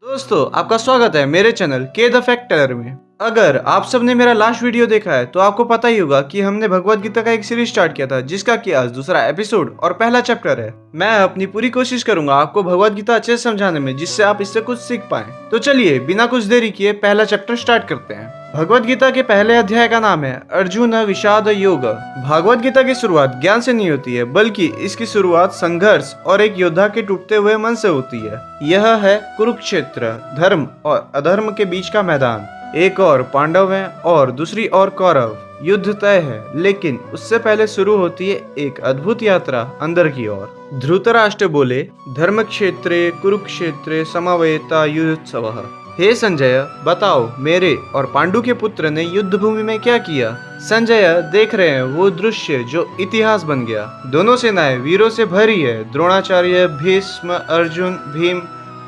दोस्तों, आपका स्वागत है मेरे चैनल के द फैक्ट टेलर में। अगर आप सबने मेरा लास्ट वीडियो देखा है तो आपको पता ही होगा कि हमने भगवत गीता का एक सीरीज स्टार्ट किया था जिसका कि आज दूसरा एपिसोड और पहला चैप्टर है। मैं अपनी पूरी कोशिश करूंगा आपको भगवत गीता अच्छे से समझाने में, जिससे आप इससे कुछ सीख पाएं। तो चलिए बिना कुछ देरी किए पहला चैप्टर स्टार्ट करते हैं। भगवत गीता के पहले अध्याय का नाम है अर्जुन विषाद योग। भगवत गीता की शुरुआत ज्ञान से नहीं होती है, बल्कि इसकी शुरुआत संघर्ष और एक योद्धा के टूटते हुए मन से होती है। यह है कुरुक्षेत्र, धर्म और अधर्म के बीच का मैदान। एक और पांडव है और दूसरी ओर कौरव। युद्ध तय है, लेकिन उससे पहले शुरू होती है एक अद्भुत यात्रा अंदर की ओर। धृतराष्ट्र बोले, धर्म क्षेत्रे कुरुक्षेत्रे समवेता युद्धोत्सवः। हे संजय, बताओ मेरे और पांडु के पुत्र ने युद्ध भूमि में क्या किया। संजय देख रहे हैं वो दृश्य जो इतिहास बन गया। दोनों सेनाएं वीरों से भरी है। द्रोणाचार्य, भीष्म, अर्जुन, भीम,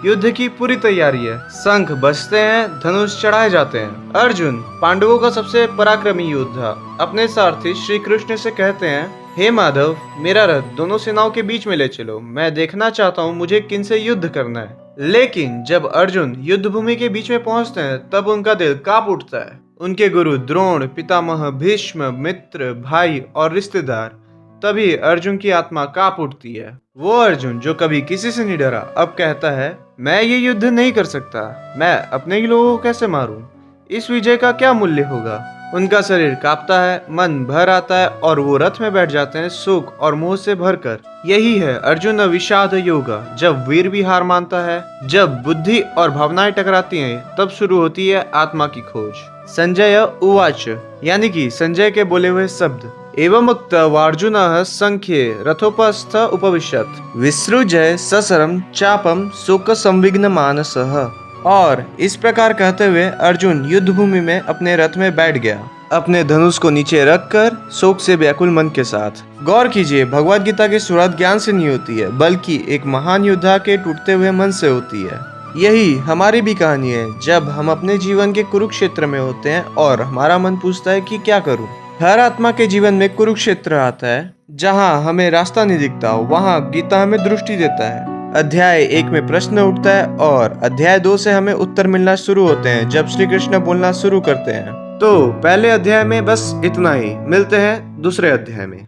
युद्ध की पूरी तैयारी है। शंख बजते हैं, धनुष चढ़ाए जाते हैं। अर्जुन, पांडवों का सबसे पराक्रमी योद्धा, अपने सारथी श्री कृष्ण से कहते हैं, हे माधव, मेरा रथ दोनों सेनाओं के बीच में ले चलो। मैं देखना चाहता हूँ मुझे किनसे युद्ध करना है। लेकिन जब अर्जुन युद्ध भूमि के बीच में पहुंचते हैं तब उनका दिल कांप उठता है। उनके गुरु द्रोण, पितामह भीष्म, मित्र, भाई और रिश्तेदार। तभी अर्जुन की आत्मा कांप उठती है। वो अर्जुन जो कभी किसी से नहीं डरा, अब कहता है, मैं ये युद्ध नहीं कर सकता। मैं अपने ही लोगों को कैसे मारूं? इस विजय का क्या मूल्य होगा? उनका शरीर कांपता है, मन भर आता है और वो रथ में बैठ जाते हैं सुख और मोह से भरकर। यही है अर्जुन विषाद योग। जब वीर भी हार मानता है, जब बुद्धि और भावनाएं टकराती हैं, तब शुरू होती है आत्मा की खोज। संजय उवाच, यानी कि संजय के बोले हुए शब्द। एवं उक्त अर्जुनः संख्ये रथोपस्थ उपविशत् विसृज्य सशरम चापम शोक संविघ्न मानसः। और इस प्रकार कहते हुए अर्जुन युद्ध भूमि में अपने रथ में बैठ गया, अपने धनुष को नीचे रखकर शोक से व्याकुल मन के साथ। गौर कीजिए, भगवत गीता की शुरुआत ज्ञान से नहीं होती है, बल्कि एक महान योद्धा के टूटते हुए मन से होती है। यही हमारी भी कहानी है। जब हम अपने जीवन के कुरुक्षेत्र में होते हैं और हमारा मन पूछता है कि क्या करूं। हर आत्मा के जीवन में कुरुक्षेत्र आता है। जहां हमें रास्ता नहीं दिखता, वहां गीता हमें दृष्टि देता है। अध्याय 1 में प्रश्न उठता है और अध्याय 2 से हमें उत्तर मिलना शुरू होते हैं जब श्री कृष्ण बोलना शुरू करते हैं। तो पहले अध्याय में बस इतना ही। मिलते हैं दूसरे अध्याय में।